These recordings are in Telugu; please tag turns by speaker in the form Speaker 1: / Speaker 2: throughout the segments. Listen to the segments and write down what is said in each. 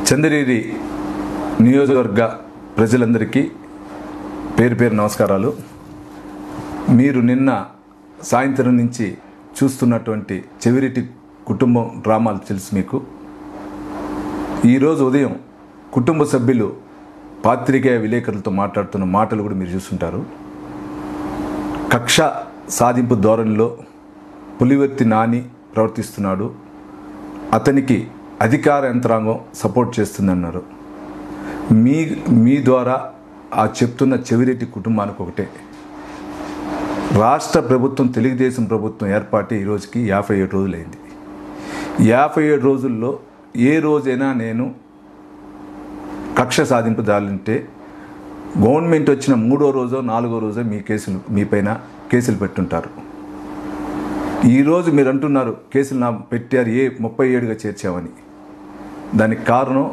Speaker 1: చంద్రగిరి నియోజకవర్గ ప్రజలందరికీ పేరు పేరు నమస్కారాలు. మీరు నిన్న సాయంత్రం నుంచి చూస్తున్నటువంటి చెవిరెడ్డి కుటుంబం డ్రామాలు తెలుసు మీకు. ఈరోజు ఉదయం కుటుంబ సభ్యులు పాత్రికేయ విలేకరులతో మాట్లాడుతున్న మాటలు కూడా మీరు చూస్తుంటారు. కక్ష సాధింపు ధోరణిలో పులివర్తి నాని ప్రవర్తిస్తున్నాడు, అతనికి అధికార యంత్రాంగం సపోర్ట్ చేస్తుందన్నారు. మీ ద్వారా ఆ చెప్తున్న చెవిరెడ్డి కుటుంబానికి ఒకటే, రాష్ట్ర ప్రభుత్వం తెలుగుదేశం ప్రభుత్వం ఏర్పాటు ఈ రోజుకి 57 రోజులైంది. 57 రోజుల్లో ఏ రోజైనా నేను కక్ష సాధింపు దాలంటే గవర్నమెంట్ వచ్చిన 3వ రోజో 4వ రోజో మీ పైన కేసులు పెట్టుంటారు. ఈరోజు మీరు అంటున్నారు కేసులు నా పెట్టారు 37గా చేర్చామని. దానికి కారణం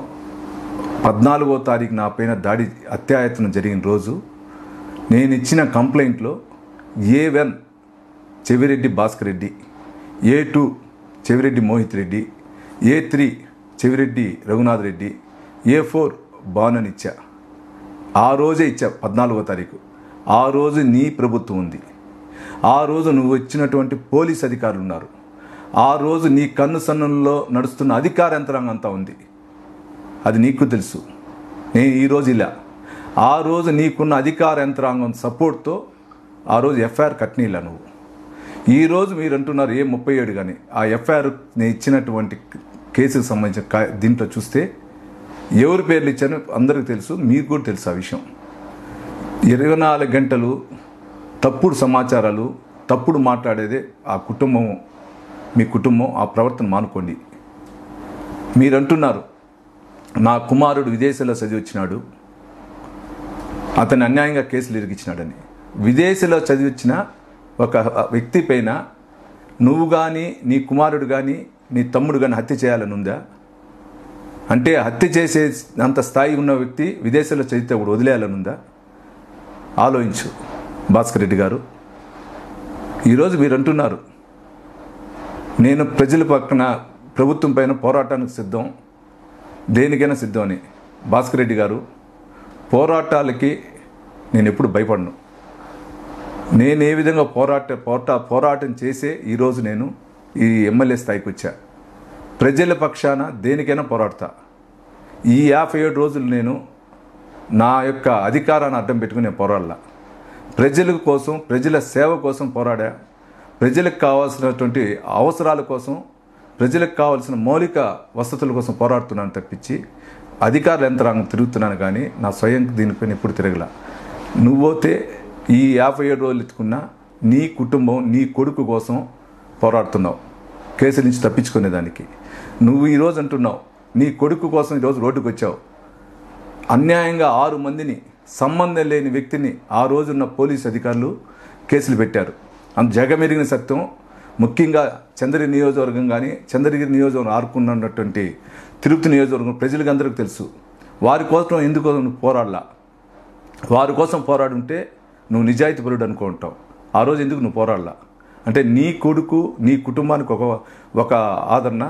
Speaker 1: 14వ తారీఖు నా పైన దాడి అత్యాయత్నం జరిగిన రోజు నేను ఇచ్చిన కంప్లైంట్లో A1 Chevireddy Bhaskar Reddy, A2 Chevireddy Mohit Reddy, A3 Chevireddy Raghunath Reddy, A4 బానని ఇచ్చా. ఆ రోజే ఇచ్చా 14వ తారీఖు. ఆ రోజు నీ ప్రభుత్వం ఉంది. ఆ రోజు నువ్వు వచ్చినటువంటి పోలీస్ అధికారులు ఉన్నారు. ఆ రోజు నీ కన్ను సన్నుల్లో నడుస్తున్న అధికార యంత్రాంగం అంతా ఉంది. అది నీకు తెలుసు. నేను ఈరోజు ఇలా ఆ రోజు నీకున్న అధికార యంత్రాంగం సపోర్ట్తో ఆ రోజు ఎఫ్ఐఆర్ కట్నీలా నువ్వు. ఈరోజు మీరు అంటున్నారు 37 కానీ ఆ ఎఫ్ఐఆర్ నేను ఇచ్చినటువంటి కేసుకు సంబంధించిన దీంట్లో చూస్తే ఎవరి పేర్లు ఇచ్చానో అందరికీ తెలుసు, మీకు కూడా తెలుసు ఆ విషయం. 24 గంటలు తప్పుడు సమాచారాలు, తప్పుడు మాట్లాడేదే ఆ కుటుంబం, మీ కుటుంబం. ఆ ప్రవర్తన మానుకోండి. మీరు అంటున్నారు నా కుమారుడు విదేశాల్లో చదివి వచ్చినాడు, అతను అన్యాయంగా కేసులు ఇరిగించినాడని. విదేశాల్లో చదివి వచ్చిన ఒక వ్యక్తి పైన నువ్వు కానీ నీ కుమారుడు కానీ నీ తమ్ముడు కానీ హత్య చేయాలని ఉందా? అంటే హత్య చేసే అంత స్థాయి ఉన్న వ్యక్తి విదేశాల్లో చదివితే కూడా వదిలేయాలని ఉందా? ఆలోచించు భాస్కర్ రెడ్డి గారు. ఈరోజు మీరు అంటున్నారు నేను ప్రజల పక్కన ప్రభుత్వం పైన పోరాటానికి సిద్ధం, దేనికైనా సిద్ధం అని. భాస్కర్ రెడ్డి గారు, పోరాటాలకి నేను ఎప్పుడు భయపడను. నేను ఏ విధంగా పోరాటం చేసే ఈరోజు నేను ఈ ఎమ్మెల్యే స్థాయికి వచ్చా. ప్రజల పక్షాన దేనికైనా పోరాడతా. ఈ 57 రోజులు నేను నా యొక్క అధికారాన్ని అడ్డం పెట్టుకుని నేను పోరాడలా. ప్రజల కోసం, ప్రజల సేవ కోసం పోరాడా. ప్రజలకు కావాల్సినటువంటి అవసరాల కోసం, ప్రజలకు కావాల్సిన మౌలిక వసతుల కోసం పోరాడుతున్నాను తప్పించి అధికార యంత్రాంగం తిరుగుతున్నాను కానీ నా స్వయం దీనిపైన ఎప్పుడు తిరగల. నువ్వైతే ఈ 57 రోజులు ఎత్తుకున్నా నీ కుటుంబం, నీ కొడుకు కోసం పోరాడుతున్నావు కేసుల నుంచి తప్పించుకునేదానికి. నువ్వు ఈరోజు అంటున్నావు నీ కొడుకు కోసం ఈరోజు రోడ్డుకు వచ్చావు. అన్యాయంగా 6 మందిని, సంబంధం లేని వ్యక్తిని ఆ రోజున్న పోలీసు అధికారులు కేసులు పెట్టారు. అంత జగమెరిగిన సత్యం. ముఖ్యంగా చంద్రగిరి నియోజకవర్గం కానీ చంద్రగిరి నియోజకవర్గం ఆడుకున్నటువంటి తిరుపతి నియోజకవర్గం ప్రజలకు అందరికీ తెలుసు. వారి కోసం ఎందుకు నువ్వు పోరాడలా? వారి కోసం పోరాడుంటే నువ్వు నిజాయితీపరుడు అనుకుంటావు. ఆ రోజు ఎందుకు నువ్వు పోరాడలా? అంటే నీ కొడుకు, నీ కుటుంబానికి ఒక ఆదరణ,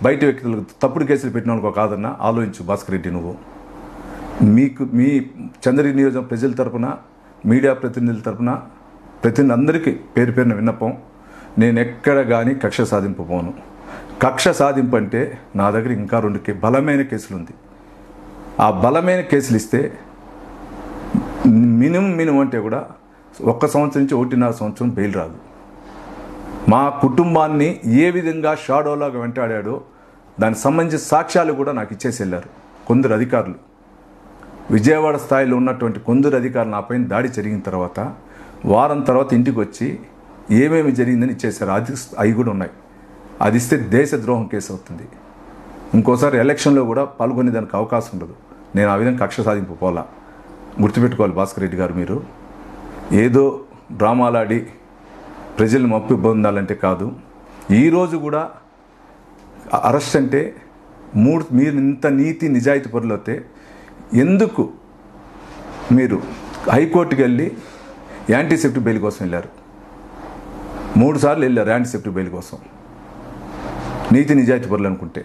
Speaker 1: బయట వ్యక్తులకు తప్పుడు కేసులు పెట్టిన వాళ్ళకి ఒక ఆదరణ. ఆలోచించు భాస్కర్ రెడ్డి. నువ్వు మీ చంద్రగిరి నియోజకవర్గం ప్రజల తరపున, మీడియా ప్రతినిధుల తరపున ప్రతినిధులందరికీ పేరు పేరున విన్నపం, నేను ఎక్కడ కానీ కక్ష సాధింపు పోను. కక్ష సాధింపు అంటే నా దగ్గర ఇంకా 2 బలమైన కేసులు ఉంది. ఆ బలమైన కేసులు ఇస్తే మినిమం అంటే కూడా 1 సంవత్సరం నుంచి 1.5 సంవత్సరం బెయిల్ రాదు. మా కుటుంబాన్ని ఏ విధంగా షాడోలాగా వెంటాడాడో దానికి సంబంధించిన సాక్ష్యాలు కూడా నాకు ఇచ్చేసి వెళ్ళారు కొందరు అధికారులు. విజయవాడ స్థాయిలో ఉన్నటువంటి కొందరు అధికారులు నా పైన దాడి జరిగిన తర్వాత వారం తర్వాత ఇంటికి వచ్చి ఏమేమి జరిగిందని ఇచ్చేసారు. అవి కూడా ఉన్నాయి. అది ఇస్తే దేశద్రోహం కేసు అవుతుంది. ఇంకోసారి ఎలక్షన్లో కూడా పాల్గొనే దానికి అవకాశం ఉండదు. నేను ఆ విధంగా కక్ష సాధింపు పోలా. గుర్తుపెట్టుకోవాలి భాస్కర్ రెడ్డి గారు. మీరు ఏదో డ్రామాలాడి ప్రజలను మప్పి పొందాలంటే కాదు. ఈరోజు కూడా అరెస్ట్ అంటే మీరు ఇంత నీతి నిజాయితీ పరులు అయితే ఎందుకు మీరు హైకోర్టుకి వెళ్ళి యాంటీసెప్టిక్ బెయిల్ కోసం వెళ్ళారు? 3 సార్లు వెళ్ళారు యాంటీసెప్టిక్ బెయిల్ కోసం. నీతి నిజాయితీ పరులు అనుకుంటే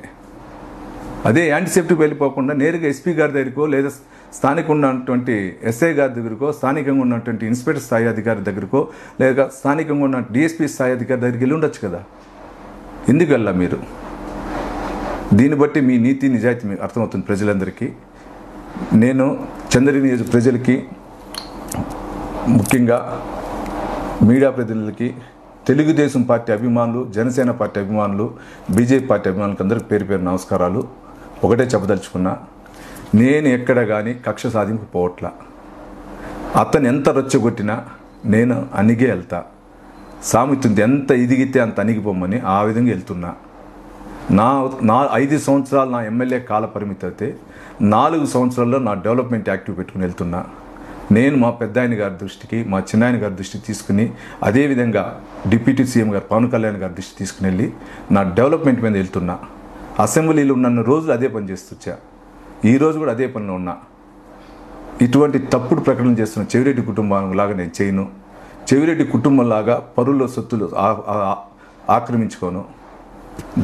Speaker 1: అదే యాంటీసెప్టిక్ వెళ్ళిపోకుండా నేరుగా ఎస్పీ గారి దగ్గరకో లేదా స్థానికంగా ఉన్నటువంటి ఎస్ఐ గారి దగ్గరకో స్థానికంగా ఉన్నటువంటి ఇన్స్పెక్టర్ స్థాయి అధికారి దగ్గరకో లేదా స్థానికంగా ఉన్న డిఎస్పీ స్థాయి అధికారి దగ్గరికి వెళ్ళి ఉండొచ్చు కదా. ఎందుకు వెళ్ళా మీరు? దీన్ని బట్టి మీ నీతి నిజాయితీ మీకు అర్థమవుతుంది ప్రజలందరికీ. నేను చంద్రగిరి నియోజక ప్రజలకి, ముఖ్యంగా మీడియా ప్రతినిధులకి, తెలుగుదేశం పార్టీ అభిమానులు, జనసేన పార్టీ అభిమానులు, బీజేపీ పార్టీ అభిమానులకు అందరికీ పేరు పేరు నమస్కారాలు. ఒకటే చెప్పదలుచుకున్నా, నేను ఎక్కడ కానీ కక్ష సాధింపు పోవట్లా. అతను ఎంత రొచ్చగొట్టినా నేను అణిగే వెళ్తా. సామెతుంది, ఎంత ఎదిగితే అంత అణిగిపోమని, ఆ విధంగా వెళ్తున్నా. నా 5 సంవత్సరాలు నా ఎమ్మెల్యే కాల పరిమితి అయితే 4 సంవత్సరాల్లో నా డెవలప్మెంట్ యాక్టివ్ పెట్టుకుని వెళ్తున్నా. నేను మా పెద్దాయన గారి దృష్టికి, మా చిన్నాయన గారి దృష్టికి తీసుకుని, అదేవిధంగా డిప్యూటీ సీఎం గారు పవన్ కళ్యాణ్ గారి దృష్టికి తీసుకుని వెళ్ళి నా డెవలప్మెంట్ మీద వెళ్తున్నా. అసెంబ్లీలో ఉన్న రోజులు అదే పని చేస్తుచ్చా, ఈరోజు కూడా అదే పనిలో ఉన్నా. ఇటువంటి తప్పుడు ప్రకటన చేస్తున్న చెవిరెడ్డి కుటుంబం లాగా నేను చేయను. చెవిరెడ్డి కుటుంబంలాగా పరుల సొత్తులు ఆక్రమించుకోను.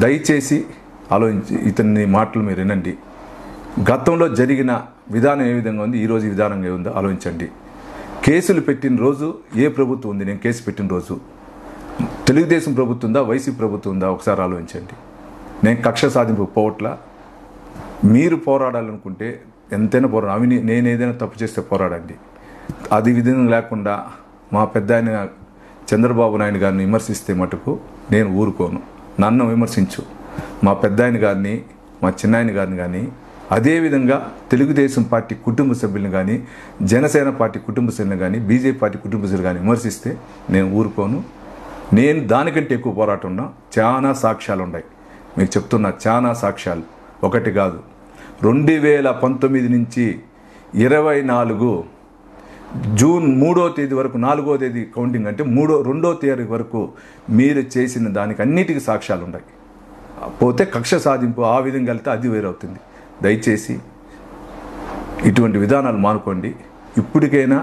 Speaker 1: దయచేసి ఆలోచించి ఇతని మాటలు మీరు వినండి. గతంలో జరిగిన విధానం ఏ విధంగా ఉంది, ఈరోజు ఈ విధానం ఏ ఉందో ఆలోచించండి. కేసులు పెట్టిన రోజు ఏ ప్రభుత్వం ఉంది? నేను కేసు పెట్టిన రోజు తెలుగుదేశం ప్రభుత్వం ఉందా, వైసీపీ ప్రభుత్వం ఉందా? ఒకసారి ఆలోచించండి. నేను కక్ష సాధింపు పోవట్లా. మీరు పోరాడాలనుకుంటే ఎంతైనా పోరాడు. నేను ఏదైనా తప్పు చేస్తే పోరాడండి. అది విధంగా లేకుండా మా పెద్ద ఆయన చంద్రబాబు నాయుడు గారిని విమర్శిస్తే మటుకు నేను ఊరుకోను. నన్ను విమర్శించు, మా పెద్ద ఆయన గారిని, మా చిన్నాయన గారిని కానీ, అదేవిధంగా తెలుగుదేశం పార్టీ కుటుంబ సభ్యులను కానీ, జనసేన పార్టీ కుటుంబ సభ్యులను కానీ, బీజేపీ పార్టీ కుటుంబ సభ్యులు కానీ విమర్శిస్తే నేను ఊరుకోను. నేను దానికంటే ఎక్కువ పోరాటం ఉన్నా. చాలా సాక్ష్యాలు ఉన్నాయి, మీకు చెప్తున్నా, చాలా సాక్ష్యాలు. ఒకటి కాదు. 2019 నుంచి 24 జూన్ 3వ తేదీ వరకు, 4వ తేదీ కౌంటింగ్ అంటే 2వ తేదీ వరకు మీరు చేసిన దానికి అన్నిటికీ సాక్ష్యాలు ఉన్నాయి. పోతే కక్ష సాధింపు ఆ విధంగా వెళ్తే అది వేరవుతుంది. దయచేసి ఇటువంటి విధానాలు మానుకోండి. ఇప్పటికైనా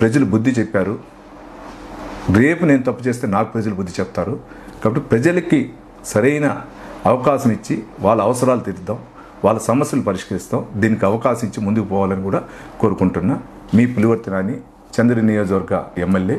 Speaker 1: ప్రజలు బుద్ధి చెప్పారు. రేపు నేను తప్పు చేస్తే నాకు ప్రజలు బుద్ధి చెప్తారు. కాబట్టి ప్రజలకి సరైన అవకాశం ఇచ్చి వాళ్ళ అవసరాలు తీర్చుదాం, వాళ్ళ సమస్యలు పరిష్కరిస్తాం. దీనికి అవకాశం ఇచ్చి ముందుకు పోవాలని కూడా కోరుకుంటున్నా. మీ పులివర్తి నాని, చంద్రగిరి నియోజకవర్గ ఎమ్మెల్యే.